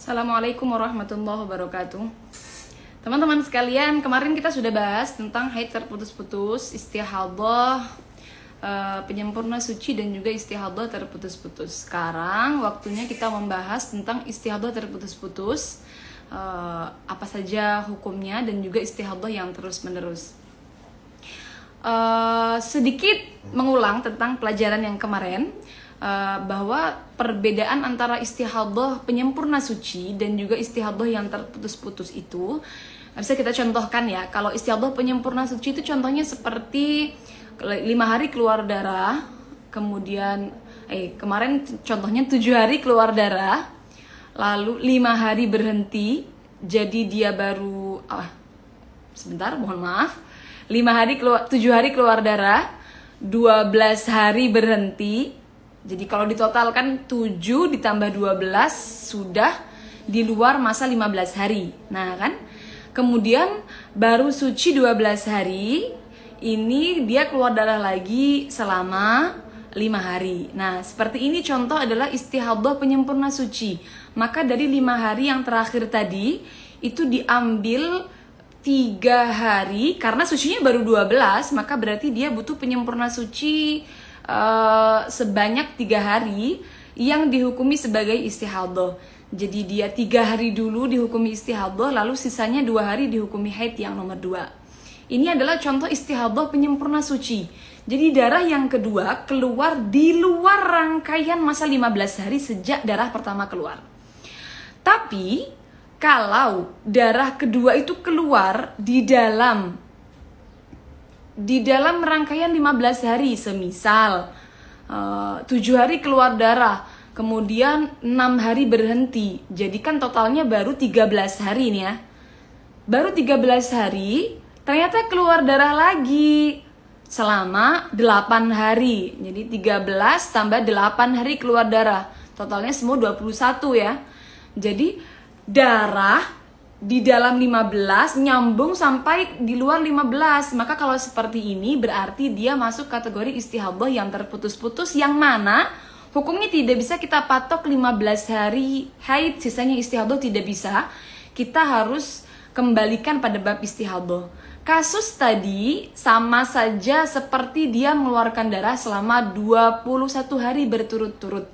Assalamualaikum warahmatullahi wabarakatuh. Teman-teman sekalian, kemarin kita sudah bahas tentang haid terputus-putus, istihadah, penyempurna suci, dan juga istihadah terputus-putus. Sekarang waktunya kita membahas tentang istihadah terputus-putus, apa saja hukumnya, dan juga istihadah yang terus-menerus. Sedikit mengulang tentang pelajaran yang kemarin, bahwa perbedaan antara istihadah penyempurna suci dan juga istihadah yang terputus-putus itu bisa kita contohkan ya. Kalau istihadah penyempurna suci itu contohnya seperti 5 hari keluar darah, kemudian kemarin contohnya 7 hari keluar darah, lalu 5 hari berhenti, jadi dia baru 7 hari keluar darah, 12 hari berhenti. Jadi kalau ditotalkan 7 ditambah 12 sudah di luar masa 15 hari. Nah kan, kemudian baru suci 12 hari, ini dia keluar darah lagi selama 5 hari. Nah seperti ini contoh adalah istihadah penyempurna suci. Maka dari 5 hari yang terakhir tadi, itu diambil 3 hari, karena sucinya baru 12, maka berarti dia butuh penyempurna suci sebanyak 3 hari yang dihukumi sebagai istihadah. Jadi dia 3 hari dulu dihukumi istihadah, lalu sisanya 2 hari dihukumi haid yang nomor 2. Ini adalah contoh istihadah penyempurna suci. Jadi darah yang kedua keluar di luar rangkaian masa 15 hari sejak darah pertama keluar. Tapi kalau darah kedua itu keluar di dalam rangkaian 15 hari, semisal 7 hari keluar darah, kemudian 6 hari berhenti, jadi kan totalnya baru 13 hari nih ya. Baru 13 hari, ternyata keluar darah lagi selama 8 hari. Jadi 13 tambah 8 hari keluar darah, totalnya semua 21 ya. Jadi darah di dalam 15 nyambung sampai di luar 15. Maka kalau seperti ini berarti dia masuk kategori istihadah yang terputus-putus, yang mana hukumnya tidak bisa kita patok 15 hari haid, sisanya istihadah, tidak bisa. Kita harus kembalikan pada bab istihadah. Kasus tadi sama saja seperti dia mengeluarkan darah selama 21 hari berturut-turut.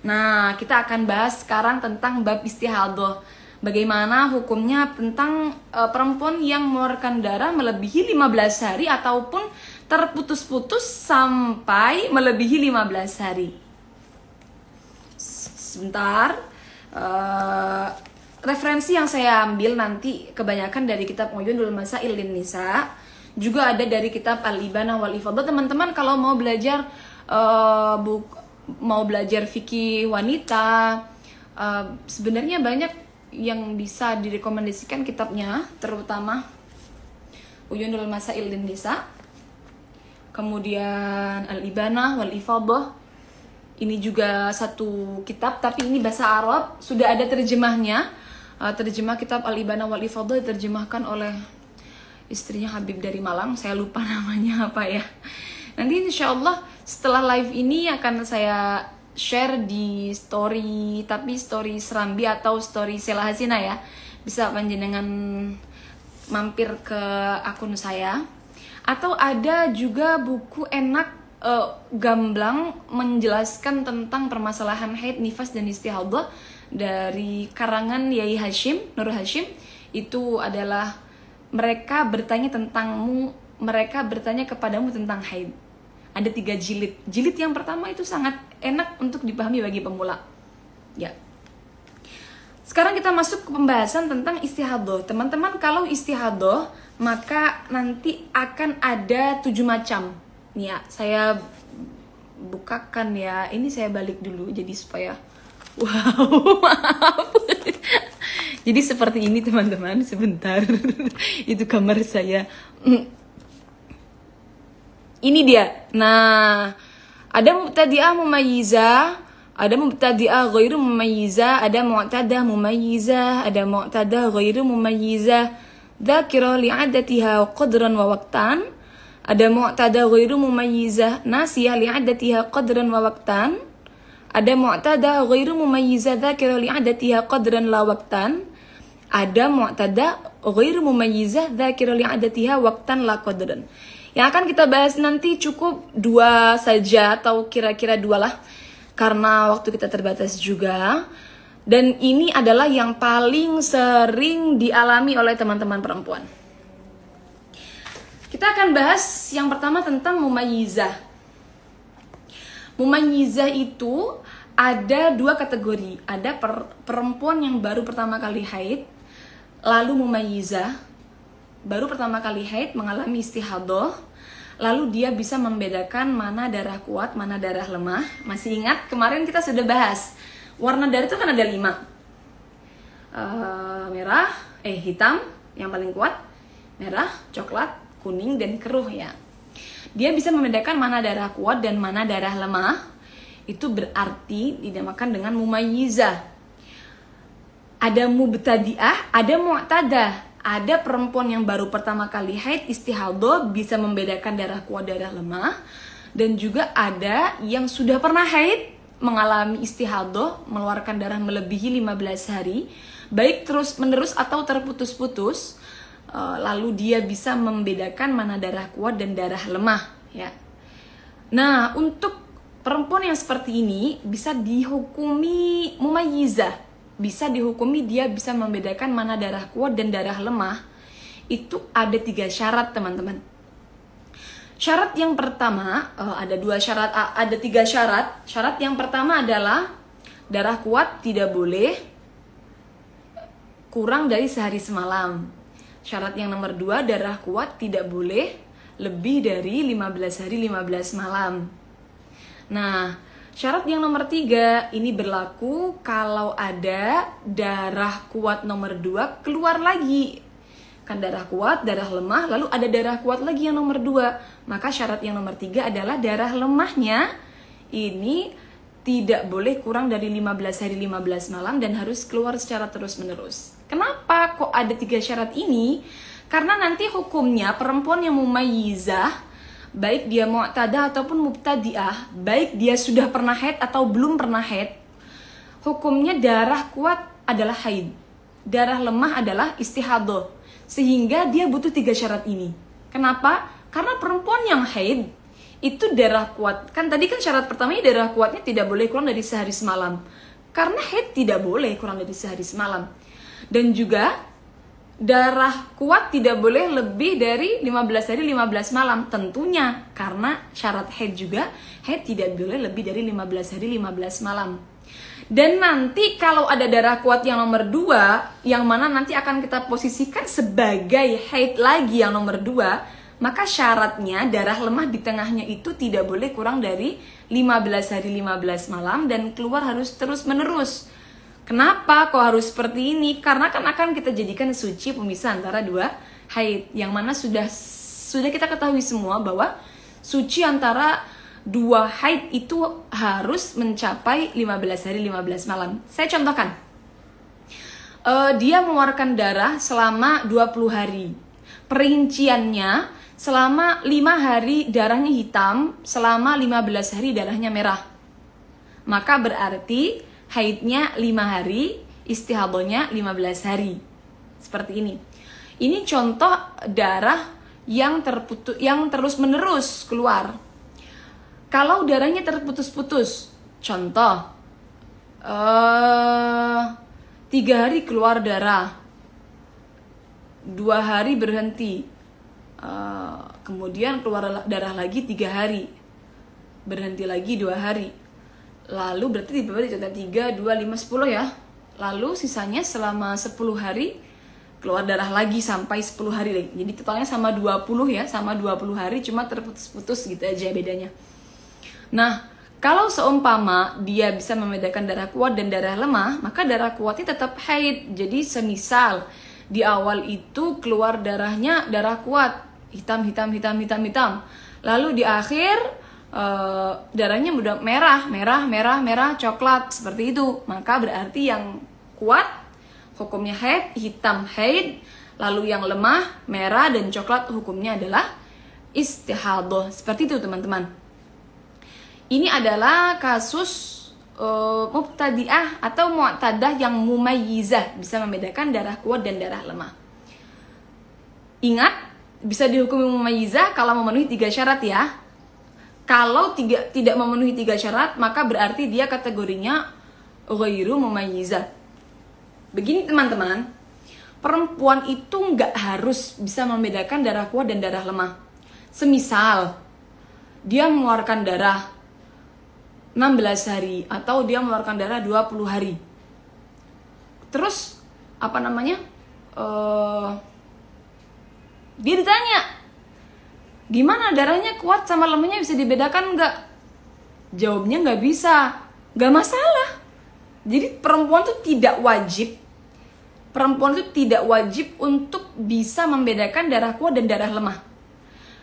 Nah, kita akan bahas sekarang tentang bab istihadah. Bagaimana hukumnya tentang perempuan yang mengeluarkan darah melebihi 15 hari ataupun terputus-putus sampai melebihi 15 hari. Sebentar, referensi yang saya ambil nanti kebanyakan dari kitab Uyunul Masail Lin-Nisa, juga ada dari kitab Al-Ibanah wal Ifadah. Teman-teman kalau mau belajar fikih wanita, sebenarnya banyak yang bisa direkomendasikan kitabnya, terutama Uyunul Masail Lin-Nisa, kemudian Al-Ibanah wal Ifadah. Ini juga satu kitab, tapi ini bahasa Arab, sudah ada terjemahnya. Terjemah kitab Al-Ibanah wal Ifadah diterjemahkan oleh istrinya Habib dari Malang, saya lupa namanya apa ya. Nanti insya Allah setelah live ini akan saya share di story, tapi story Serambi atau story Sela Hasina ya. Bisa panjenengan mampir ke akun saya. Atau ada juga buku enak gamblang menjelaskan tentang permasalahan haid, nifas, dan istihadah dari karangan Yai Hashim, Nur Hashim. Itu adalah mereka bertanya kepadamu tentang haid. Ada 3 jilid. Jilid yang pertama itu sangat enak untuk dipahami bagi pemula. Ya. Sekarang kita masuk ke pembahasan tentang istihadah. Teman-teman, kalau istihadah maka nanti akan ada 7 macam. Nih ya, saya bukakan ya. Ini saya balik dulu jadi supaya maaf. Jadi seperti ini teman-teman, sebentar. Itu kamar saya. Ini dia. Nah, ada mubtadi'ah mumayyizah, ada mubtadi'ah ghairu mumayyizah, ada mu'tadah mumayyizah, ada mu'tadah ghairu mumayyizah, dzakirah li'addatiha qadran wa waqtan, ada mu'tadah ghairu mumayyizah, nasiyah li'addatiha qadran wa waqtan, Ada mu'tada ghairu mumayyiza dzakira li'adatiha qadran la waqtan. Ada mu'tada ghairu mumayyiza dzakira li'adatiha waqtan la qadran. Yang akan kita bahas nanti cukup 2 saja atau kira-kira 2 lah, karena waktu kita terbatas juga. Dan ini adalah yang paling sering dialami oleh teman-teman perempuan. Kita akan bahas yang pertama tentang mumayyizah. Mumayyizah itu ada 2 kategori. Ada perempuan yang baru pertama kali haid, lalu mumayyizah, baru pertama kali haid mengalami istihadah, lalu dia bisa membedakan mana darah kuat, mana darah lemah. Masih ingat kemarin kita sudah bahas warna darah itu kan ada 5, hitam yang paling kuat, merah, coklat, kuning, dan keruh ya. Dia bisa membedakan mana darah kuat dan mana darah lemah. Itu berarti dinamakan dengan mumayyizah. Ada mubtadi'ah, ada mu'tadah. Ada perempuan yang baru pertama kali haid istihadah bisa membedakan darah kuat darah lemah, dan juga ada yang sudah pernah haid mengalami istihadah mengeluarkan darah melebihi 15 hari, baik terus menerus atau terputus-putus, lalu dia bisa membedakan mana darah kuat dan darah lemah ya. Nah, untuk perempuan yang seperti ini bisa dihukumi mumayyizah. Bisa dihukumi dia bisa membedakan mana darah kuat dan darah lemah. Itu ada 3 syarat teman-teman. Syarat yang pertama, ada 3 syarat. Syarat yang pertama adalah darah kuat tidak boleh kurang dari sehari semalam. Syarat yang nomor 2, darah kuat tidak boleh lebih dari 15 hari 15 malam. Nah, syarat yang nomor 3 ini berlaku kalau ada darah kuat nomor 2 keluar lagi. Kan darah kuat, darah lemah, lalu ada darah kuat lagi yang nomor 2. Maka syarat yang nomor 3 adalah darah lemahnya ini tidak boleh kurang dari 15 hari 15 malam dan harus keluar secara terus-menerus. Kenapa kok ada 3 syarat ini? Karena nanti hukumnya perempuan yang mumayyizah, baik dia mu'tadah ataupun mubtadi'ah, baik dia sudah pernah haid atau belum pernah haid, hukumnya darah kuat adalah haid, darah lemah adalah istihadah. Sehingga dia butuh 3 syarat ini. Kenapa? Karena perempuan yang haid itu darah kuat. Kan tadi kan syarat pertamanya darah kuatnya tidak boleh kurang dari sehari semalam. Karena haid tidak boleh kurang dari sehari semalam. Dan juga darah kuat tidak boleh lebih dari 15 hari 15 malam. Tentunya karena syarat haid juga, haid tidak boleh lebih dari 15 hari 15 malam. Dan nanti kalau ada darah kuat yang nomor 2, yang mana nanti akan kita posisikan sebagai haid lagi yang nomor 2, maka syaratnya darah lemah di tengahnya itu tidak boleh kurang dari 15 hari 15 malam dan keluar harus terus menerus. Kenapa kok harus seperti ini? Karena kan akan kita jadikan suci pemisah antara 2 haid, yang mana sudah kita ketahui semua bahwa suci antara 2 haid itu harus mencapai 15 hari 15 malam. Saya contohkan, dia mengeluarkan darah selama 20 hari. Perinciannya, selama 5 hari darahnya hitam, selama 15 hari darahnya merah. Maka berarti haidnya 5 hari, istihadahnya 15 hari. Seperti ini. Ini contoh darah yang terus menerus keluar. Kalau darahnya terputus-putus, contoh 3 hari keluar darah, 2 hari berhenti, kemudian keluar darah lagi 3 hari, berhenti lagi 2 hari, lalu berarti dibagi contoh 3, 2, 5, 10 ya. Lalu sisanya selama 10 hari keluar darah lagi sampai 10 hari lagi. Jadi totalnya sama 20 ya, sama 20 hari, cuma terputus-putus gitu aja bedanya. Nah, kalau seumpama dia bisa membedakan darah kuat dan darah lemah, maka darah kuatnya tetap haid. Jadi semisal di awal itu keluar darahnya darah kuat, hitam. Lalu di akhir darahnya udah merah, coklat, seperti itu. Maka berarti yang kuat hukumnya haid, hitam haid. Lalu yang lemah, merah dan coklat hukumnya adalah istihadah. Seperti itu teman-teman. Ini adalah kasus mubtadi'ah atau mu'tadah yang mumayyizah, bisa membedakan darah kuat dan darah lemah. Ingat, bisa dihukumi mumayyizah kalau memenuhi 3 syarat ya. Kalau tidak memenuhi 3 syarat, maka berarti dia kategorinya ghairu mumayyizah. Begini teman-teman, perempuan itu nggak harus bisa membedakan darah kuat dan darah lemah. Semisal, dia mengeluarkan darah 16 hari atau dia mengeluarkan darah 20 hari. Terus, dia ditanya, gimana darahnya kuat sama lemahnya bisa dibedakan nggak? Jawabnya nggak bisa, nggak masalah. Jadi perempuan tuh tidak wajib untuk bisa membedakan darah kuat dan darah lemah.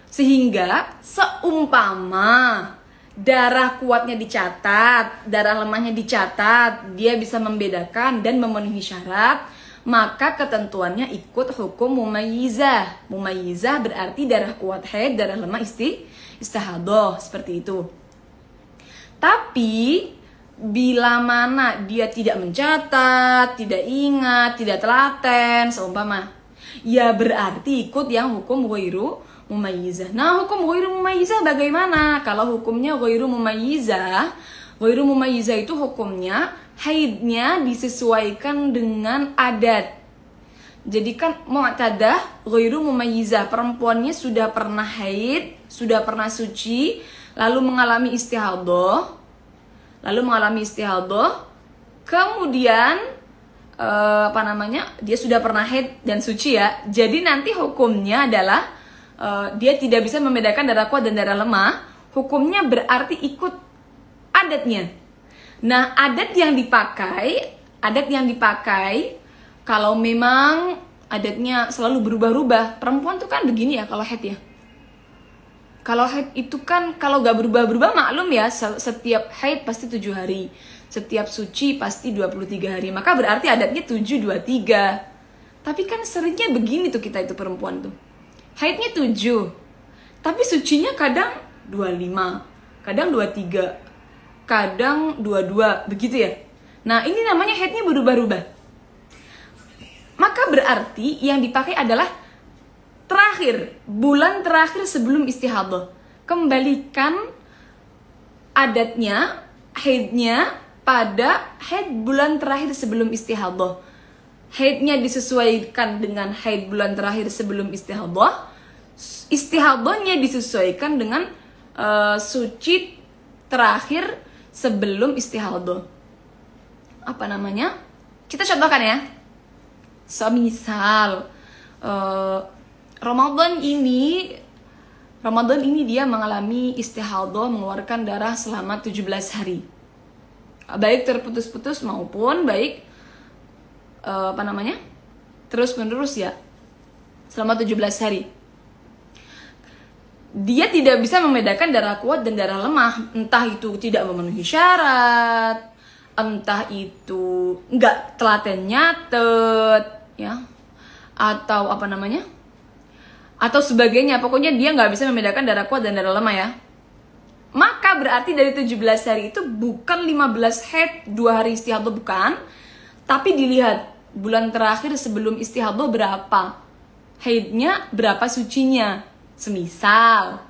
Sehingga seumpama darah kuatnya dicatat, darah lemahnya dicatat, dia bisa membedakan dan memenuhi syarat, maka ketentuannya ikut hukum mumayyizah. Mumayyizah berarti darah kuat haid, darah lemah istihadah, seperti itu. Tapi bila mana dia tidak mencatat, tidak ingat, tidak telaten, seumpama, ya berarti ikut yang hukum ghairu mumayyizah. Nah, hukum ghairu mumayyizah bagaimana? Kalau hukumnya ghairu mumayyizah itu hukumnya haidnya disesuaikan dengan adat. Jadi kan mu'tadah ghairu mumayyizah, perempuannya sudah pernah haid, sudah pernah suci, lalu mengalami istihadah, kemudian dia sudah pernah haid dan suci ya. Jadi nanti hukumnya adalah dia tidak bisa membedakan darah kuat dan darah lemah. Hukumnya berarti ikut adatnya. Nah, adat yang dipakai kalau memang adatnya selalu berubah-ubah. Perempuan tuh kan begini ya kalau haid ya. Kalau haid itu kan kalau gak berubah-berubah maklum ya, setiap haid pasti 7 hari. Setiap suci pasti 23 hari. Maka berarti adatnya 7-23. Tapi kan seringnya begini tuh kita itu perempuan tuh. Haidnya 7. Tapi sucinya kadang 25, kadang 23. Kadang 22, begitu ya. Nah, ini namanya haidnya berubah-ubah. Maka berarti yang dipakai adalah bulan terakhir sebelum istihadah. Kembalikan adatnya, haidnya pada haid bulan terakhir sebelum istihadah. Haidnya disesuaikan dengan haid bulan terakhir sebelum istihadah. Istihadahnya disesuaikan dengan suci terakhir sebelum istihadah. Kita contohkan ya. Semisal Ramadan ini dia mengalami istihadah, mengeluarkan darah selama 17 hari. Baik terputus-putus maupun baik terus-menerus ya. Selama 17 hari. Dia tidak bisa membedakan darah kuat dan darah lemah. Entah itu tidak memenuhi syarat, entah itu nggak telaten nyatet, ya, atau atau sebagainya. Pokoknya dia nggak bisa membedakan darah kuat dan darah lemah ya. Maka berarti dari 17 hari itu bukan 15 haid, 2 hari istihadah, bukan. Tapi dilihat bulan terakhir sebelum istihadah berapa haidnya, berapa sucinya. Semisal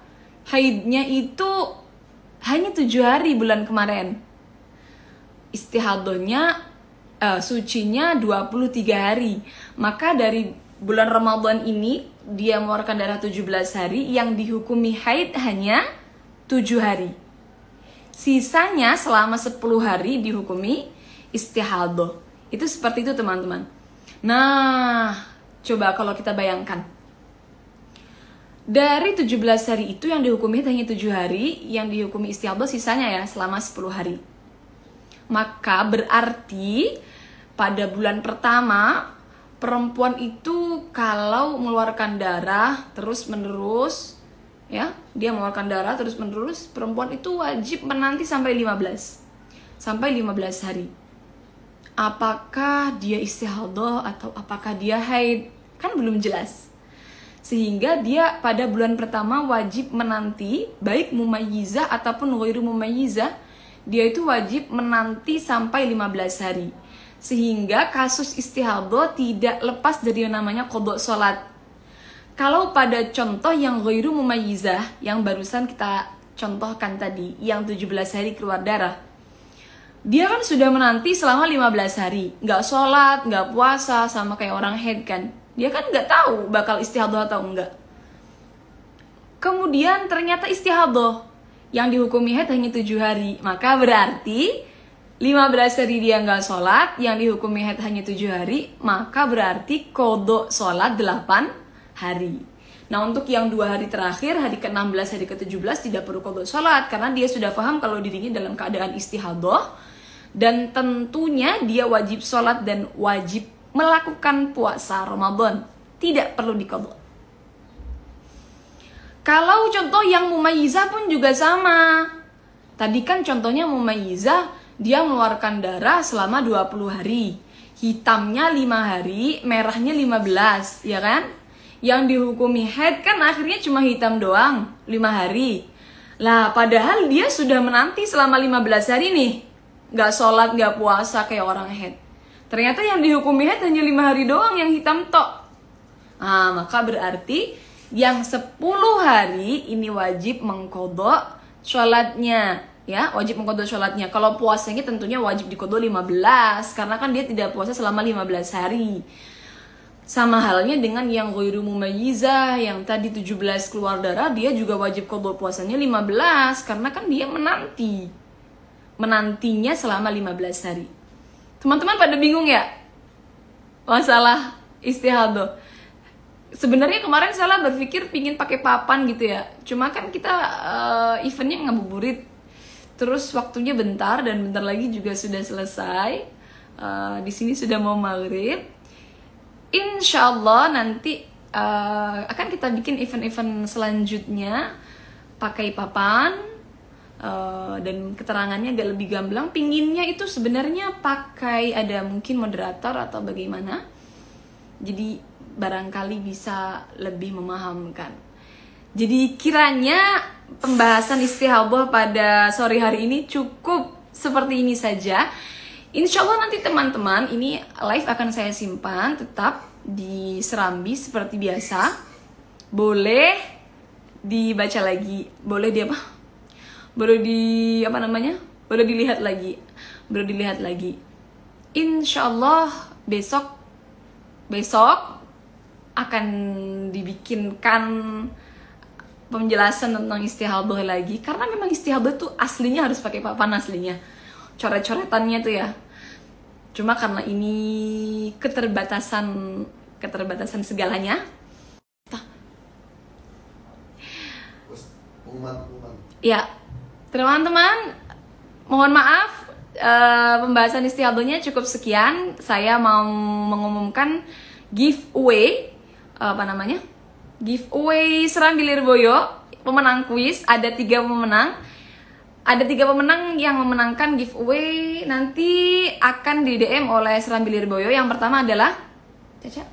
haidnya itu hanya 7 hari bulan kemarin, istihadahnya sucinya 23 hari. Maka dari bulan Ramadan ini dia mengeluarkan darah 17 hari, yang dihukumi haid hanya 7 hari. Sisanya selama 10 hari dihukumi istihadah. Itu seperti itu teman-teman. Nah, coba kalau kita bayangkan. Dari 17 hari itu yang dihukumi hanya 7 hari, yang dihukumi istihadah sisanya ya selama 10 hari. Maka berarti pada bulan pertama perempuan itu kalau mengeluarkan darah terus-menerus, ya, dia mengeluarkan darah terus-menerus, perempuan itu wajib menanti sampai 15 hari. Apakah dia istihadah atau apakah dia haid? Kan belum jelas. Sehingga dia pada bulan pertama wajib menanti, baik mumayyizah ataupun ghairu mumayyizah, dia itu wajib menanti sampai 15 hari. Sehingga kasus istihadah tidak lepas dari yang namanya qadha sholat. Kalau pada contoh yang ghairu mumayyizah, yang barusan kita contohkan tadi, yang 17 hari keluar darah, dia kan sudah menanti selama 15 hari, nggak sholat, nggak puasa, sama kayak orang haid kan. Dia kan nggak tahu bakal istihadah atau enggak. Kemudian ternyata istihadah, yang dihukumi haid hanya 7 hari, maka berarti 15 hari dia nggak sholat, yang dihukumi haid hanya 7 hari, maka berarti qadha sholat 8 hari. Nah, untuk yang 2 hari terakhir, hari ke-16, hari ke-17 tidak perlu qadha sholat, karena dia sudah paham kalau dirinya dalam keadaan istihadah, dan tentunya dia wajib sholat dan wajib melakukan puasa Ramadan, tidak perlu diqadha. Kalau contoh yang mumayyizah pun juga sama. Tadi kan contohnya mumayyizah, dia mengeluarkan darah selama 20 hari. Hitamnya 5 hari, merahnya 15, ya kan? Yang dihukumi haid kan akhirnya cuma hitam doang, 5 hari. Lah, padahal dia sudah menanti selama 15 hari nih. Nggak sholat, nggak puasa kayak orang haid. Ternyata yang dihukumi haid hanya 5 hari doang yang hitam tok. Nah, maka berarti yang 10 hari ini wajib mengqadha sholatnya, ya, wajib mengqadha sholatnya. Kalau puasanya tentunya wajib diqadha 15, karena kan dia tidak puasa selama 15 hari. Sama halnya dengan yang ghairu mumayyizah, yang tadi 17 keluar darah, dia juga wajib qadha puasanya 15, karena kan dia menantinya selama 15 hari. Teman-teman pada bingung ya masalah istihadah? Sebenarnya kemarin saya berpikir pingin pakai papan gitu ya, cuma kan kita eventnya ngabuburit, terus waktunya bentar dan bentar lagi juga sudah selesai. Di sini sudah mau maghrib. Insya Allah nanti akan kita bikin event-event selanjutnya pakai papan, dan keterangannya agak lebih gamblang. Pinginnya itu sebenarnya pakai ada mungkin moderator atau bagaimana, jadi barangkali bisa lebih memahamkan. Jadi kiranya pembahasan istihadah pada sore hari ini cukup seperti ini saja. Insya Allah nanti teman-teman, ini live akan saya simpan tetap di Serambi seperti biasa. Boleh dibaca lagi, boleh boleh dilihat lagi. Insya Allah besok akan dibikinkan penjelasan tentang istihadah lagi, karena memang istihadah tuh aslinya harus pakai papan aslinya, coret-coretannya tuh ya. Cuma karena ini keterbatasan segalanya. Ya, teman-teman, mohon maaf, pembahasan istihadahnya cukup sekian. Saya mau mengumumkan giveaway, giveaway Serambi Lirboyo, pemenang kuis. Ada 3 pemenang. Ada 3 pemenang yang memenangkan giveaway, nanti akan di DM oleh Serambi Lirboyo. Yang pertama adalah Caca.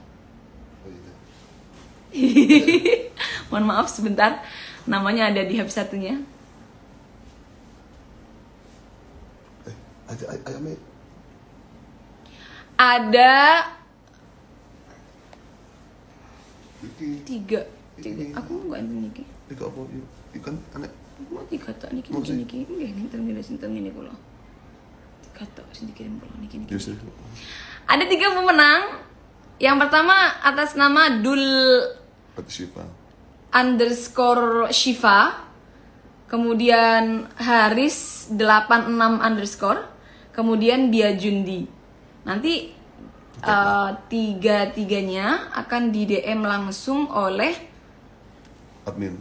Mohon maaf sebentar, namanya ada di HP satunya. Ada 3. Aku nggak niki. Tiga apa? Ikan anak. Mau 3 tak niki niki. Nggih, sinten ngene kula. 3 tak sing dikirim kula niki. Ada 3 pemenang. Yang pertama atas nama _Shiva, kemudian Haris 86_, kemudian Biajundi. Nanti 3-tiganya akan di DM langsung oleh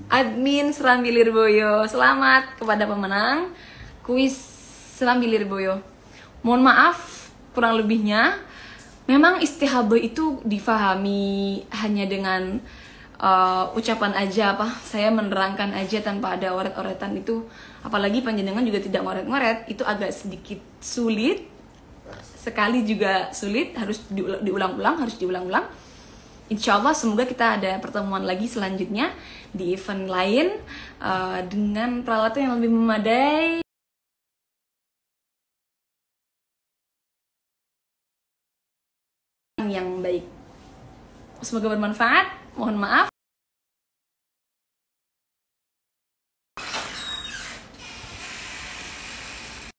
admin Serambi Lirboyo. Selamat kepada pemenang kuis Serambi Lirboyo. Mohon maaf kurang lebihnya. Memang istihadah itu difahami hanya dengan ucapan aja, saya menerangkan aja tanpa ada oret-oretan itu. Apalagi panjenengan juga tidak ngoret-ngoret, itu agak sedikit sulit. Sekali juga sulit, harus diulang-ulang. Insya Allah semoga kita ada pertemuan lagi selanjutnya di event lain dengan peralatan yang lebih memadai. yang baik. Semoga bermanfaat. Mohon maaf